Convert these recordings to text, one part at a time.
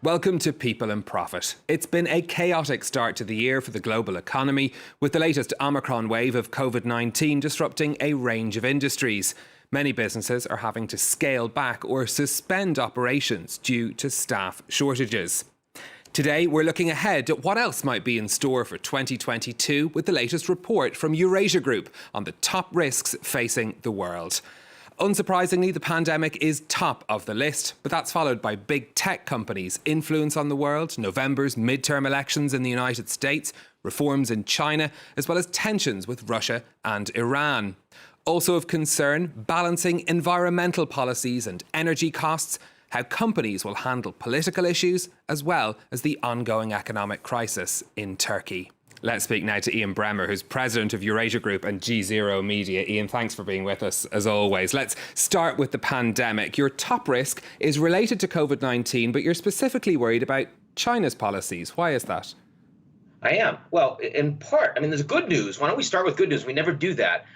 Welcome to People and Profit. It's been a chaotic start to the year for the global economy, with the latest Omicron wave of COVID-19 disrupting a range of industries. Many businesses are having to scale back or suspend operations due to staff shortages. Today, we're looking ahead at what else might be in store for 2022 with the latest report from Eurasia Group on the top risks facing the world. Unsurprisingly, the pandemic is top of the list, but that's followed by big tech companies' influence on the world, November's midterm elections in the United States, reforms in China, as well as tensions with Russia and Iran. Also of concern, balancing environmental policies and energy costs, how companies will handle political issues, as well as the ongoing economic crisis in Turkey. Let's speak now to Ian Bremmer, who's president of Eurasia Group and GZERO Media. Ian, thanks for being with us, as always. Let's start with the pandemic. Your top risk is related to COVID-19, but you're specifically worried about China's policies. Why is that? I am. Well, in part, there's good news. Why don't we start with good news? We never do that,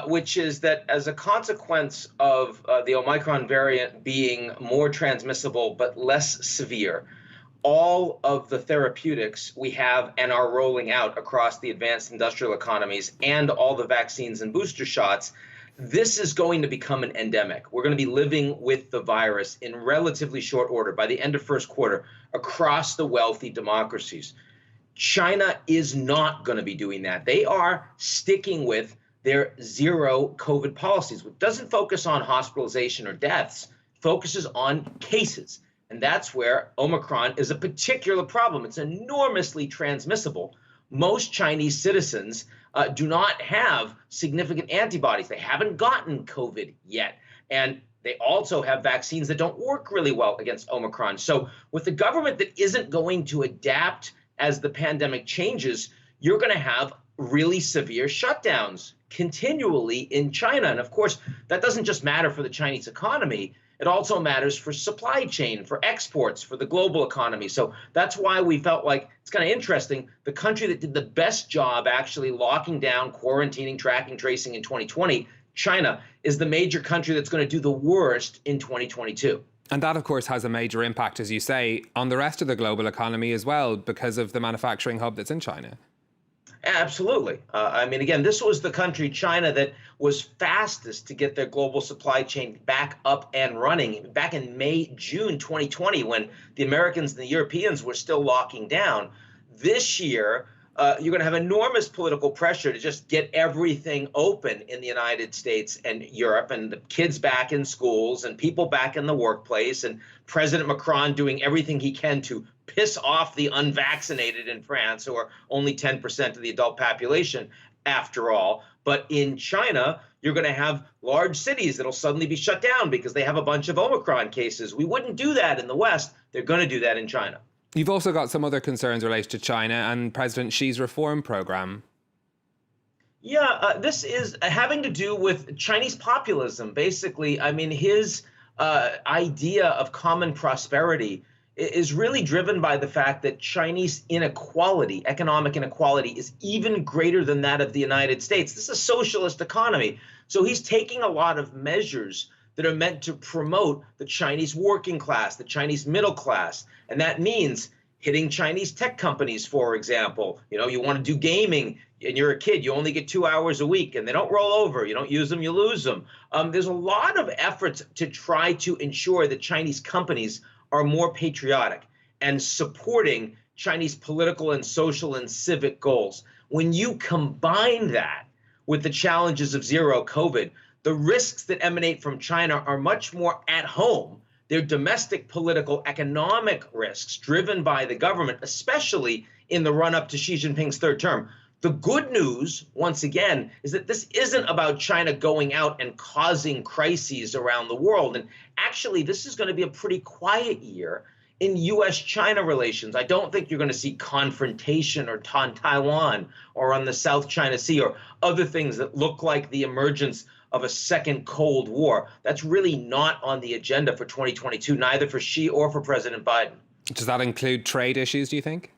which is that as a consequence of the Omicron variant being more transmissible but less severe, all of the therapeutics we have and are rolling out across the advanced industrial economies and all the vaccines and booster shots, this is going to become an endemic. We're going to be living with the virus in relatively short order by the end of first quarter across the wealthy democracies. China is not going to be doing that. They are sticking with their zero COVID policies, which doesn't focus on hospitalization or deaths, focuses on cases. And that's where Omicron is a particular problem. It's enormously transmissible. Most Chinese citizens do not have significant antibodies. They haven't gotten COVID yet. And they also have vaccines that don't work really well against Omicron. So with the government that isn't going to adapt as the pandemic changes, you're going to have really severe shutdowns continually in China. And of course, that doesn't just matter for the Chinese economy. It also matters for supply chain, for exports, for the global economy. So that's why we felt like it's kind of interesting. The country that did the best job actually locking down, quarantining, tracking, tracing in 2020, China, is the major country that's going to do the worst in 2022. And that, of course, has a major impact, as you say, on the rest of the global economy as well, because of the manufacturing hub that's in China. Absolutely. Again, this was the country, China, that was fastest to get their global supply chain back up and running back in May, June 2020, when the Americans and the Europeans were still locking down. This year, you're going to have enormous political pressure to just get everything open in the United States and Europe, and the kids back in schools and people back in the workplace, and President Macron doing everything he can to piss off the unvaccinated in France, who are only 10% of the adult population after all. But in China, you're going to have large cities that'll suddenly be shut down because they have a bunch of Omicron cases. We wouldn't do that in the West. They're going to do that in China. You've also got some other concerns related to China and President Xi's reform program. Yeah, this is having to do with Chinese populism. Basically, his idea of common prosperity is really driven by the fact that Chinese inequality, economic inequality, is even greater than that of the United States. This is a socialist economy. So he's taking a lot of measures that are meant to promote the Chinese working class, the Chinese middle class. And that means hitting Chinese tech companies, for example. You want to do gaming and you're a kid, you only get 2 hours a week and they don't roll over. You don't use them, you lose them. There's a lot of efforts to try to ensure that Chinese companies are more patriotic and supporting Chinese political and social and civic goals. When you combine that with the challenges of zero COVID, the risks that emanate from China are much more at home. They're domestic political economic risks driven by the government, especially in the run-up to Xi Jinping's third term. The good news, once again, is that this isn't about China going out and causing crises around the world. And actually, this is going to be a pretty quiet year in U.S.-China relations. I don't think you're going to see confrontation or on Taiwan or on the South China Sea or other things that look like the emergence of a second Cold War. That's really not on the agenda for 2022, neither for Xi or for President Biden. Does that include trade issues, do you think?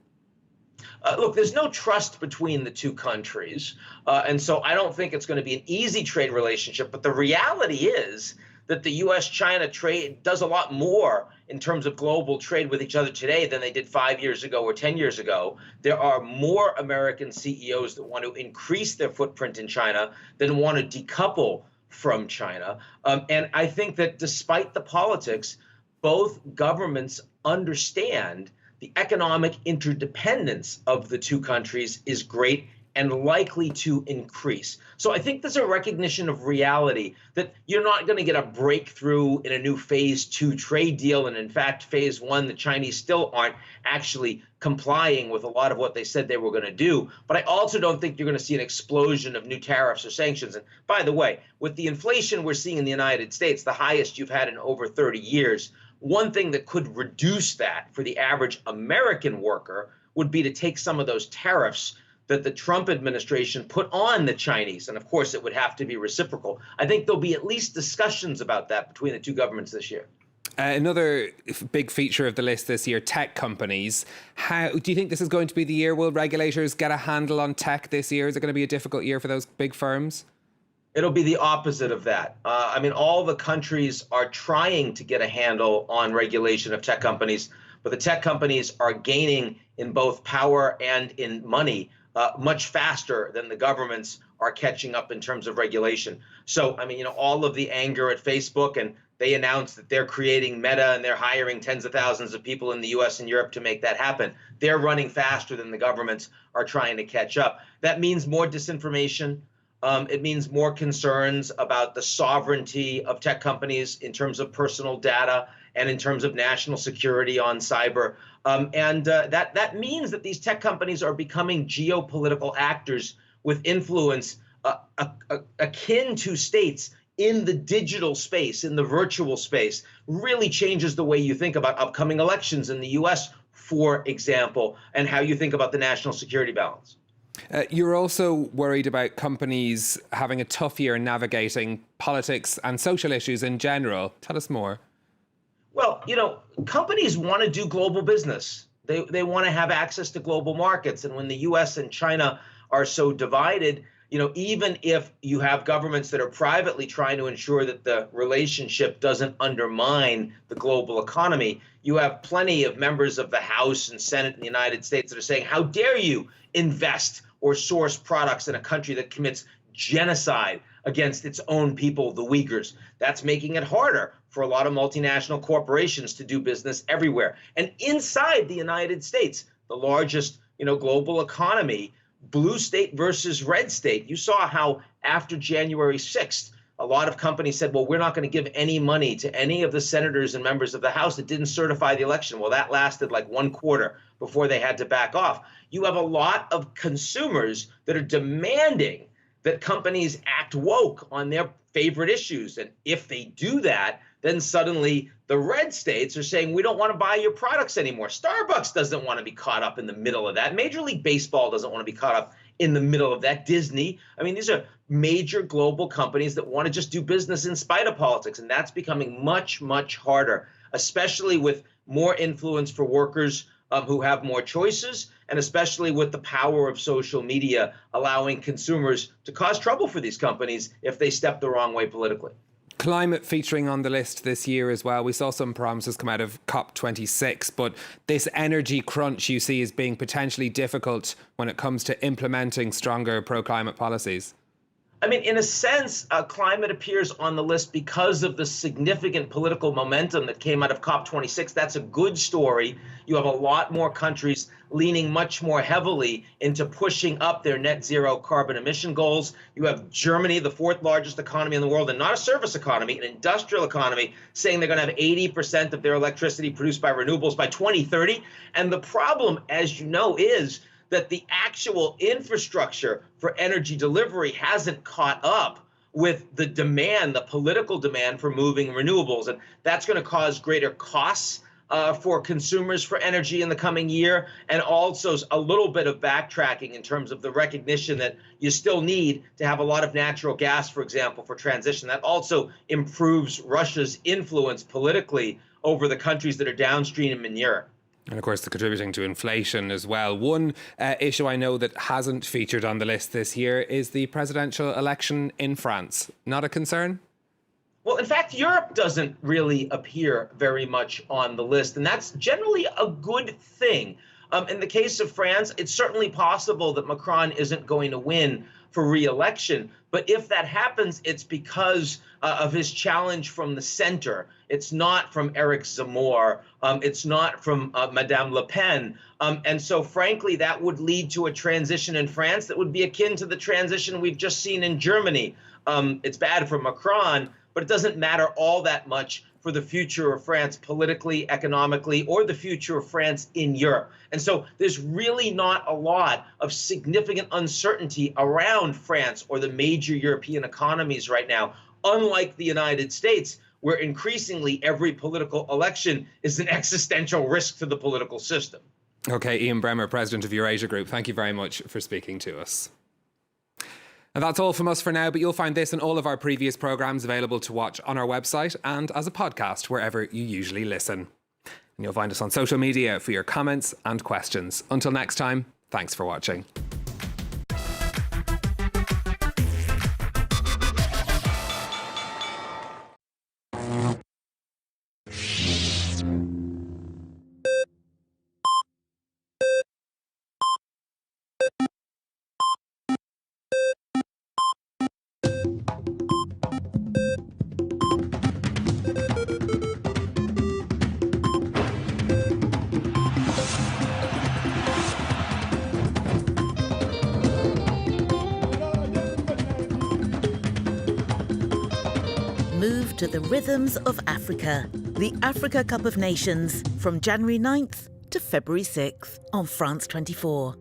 Look, there's no trust between the two countries. And so I don't think it's going to be an easy trade relationship. But the reality is that the U.S.-China trade does a lot more in terms of global trade with each other today than they did 5 years ago or 10 years ago. There are more American CEOs that want to increase their footprint in China than want to decouple from China. And I think that despite the politics, both governments understand the economic interdependence of the two countries is great and likely to increase. So I think there's a recognition of reality that you're not going to get a breakthrough in a new phase 2 trade deal. And in fact, phase 1, the Chinese still aren't actually complying with a lot of what they said they were going to do. But I also don't think you're going to see an explosion of new tariffs or sanctions. And by the way, with the inflation we're seeing in the United States, the highest you've had in over 30 years, one thing that could reduce that for the average American worker would be to take some of those tariffs that the Trump administration put on the Chinese. And of course, it would have to be reciprocal. I think there'll be at least discussions about that between the two governments this year. Another big feature of the list this year, tech companies. How do you think this is going to be the year? Will regulators get a handle on tech this year? Is it going to be a difficult year for those big firms? It'll be the opposite of that. I mean, all the countries are trying to get a handle on regulation of tech companies, but the tech companies are gaining in both power and in money much faster than the governments are catching up in terms of regulation. So, I mean, all of the anger at Facebook, and they announced that they're creating Meta and they're hiring tens of thousands of people in the US and Europe to make that happen. They're running faster than the governments are trying to catch up. That means more disinformation. It means more concerns about the sovereignty of tech companies in terms of personal data and in terms of national security on cyber. That means that these tech companies are becoming geopolitical actors with influence akin to states in the digital space, in the virtual space. Really changes the way you think about upcoming elections in the US, for example, and how you think about the national security balance. You're also worried about companies having a tough year navigating politics and social issues in general. Tell us more. Well, companies want to do global business. They want to have access to global markets. And when the US and China are so divided, even if you have governments that are privately trying to ensure that the relationship doesn't undermine the global economy, you have plenty of members of the House and Senate in the United States that are saying, how dare you invest or source products in a country that commits genocide against its own people, the Uyghurs. That's making it harder for a lot of multinational corporations to do business everywhere. And inside the United States, the largest, global economy, blue state versus red state, you saw how after January 6th, a lot of companies said, well, we're not going to give any money to any of the senators and members of the House that didn't certify the election. Well, that lasted like 1 quarter before they had to back off. You have a lot of consumers that are demanding that companies act woke on their favorite issues. And if they do that, then suddenly the red states are saying, we don't want to buy your products anymore. Starbucks doesn't want to be caught up in the middle of that. Major League Baseball doesn't want to be caught up in the middle of that. Disney. I mean, these are major global companies that want to just do business in spite of politics. And that's becoming much, much harder, especially with more influence for workers who have more choices, and especially with the power of social media allowing consumers to cause trouble for these companies if they step the wrong way politically. Climate featuring on the list this year as well. We saw some promises come out of COP26, but this energy crunch you see as being potentially difficult when it comes to implementing stronger pro-climate policies. I mean, in a sense, climate appears on the list because of the significant political momentum that came out of COP26. That's a good story. You have a lot more countries leaning much more heavily into pushing up their net zero carbon emission goals. You have Germany, the 4th largest economy in the world, and not a service economy, an industrial economy, saying they're going to have 80% of their electricity produced by renewables by 2030. And the problem, as you know, is that the actual infrastructure for energy delivery hasn't caught up with the demand, the political demand for moving renewables. And that's going to cause greater costs for consumers for energy in the coming year, and also a little bit of backtracking in terms of the recognition that you still need to have a lot of natural gas, for example, for transition. That also improves Russia's influence politically over the countries that are downstream in Europe. And of course, the contributing to inflation as well. One issue I know that hasn't featured on the list this year is the presidential election in France. Not a concern? Well, in fact, Europe doesn't really appear very much on the list, and that's generally a good thing. In the case of France, it's certainly possible that Macron isn't going to win for re-election. But if that happens, it's because of his challenge from the center. It's not from Eric Zemmour. It's not from Madame Le Pen. And so, frankly, that would lead to a transition in France that would be akin to the transition we've just seen in Germany. It's bad for Macron, but it doesn't matter all that much for the future of France politically, economically, or the future of France in Europe. And so there's really not a lot of significant uncertainty around France or the major European economies right now, unlike the United States, where increasingly every political election is an existential risk to the political system. Okay, Ian Bremmer, President of Eurasia Group, thank you very much for speaking to us. And that's all from us for now, but you'll find this and all of our previous programmes available to watch on our website and as a podcast wherever you usually listen. And you'll find us on social media for your comments and questions. Until next time, thanks for watching. Move to the rhythms of Africa. The Africa Cup of Nations from January 9th to February 6th on France 24.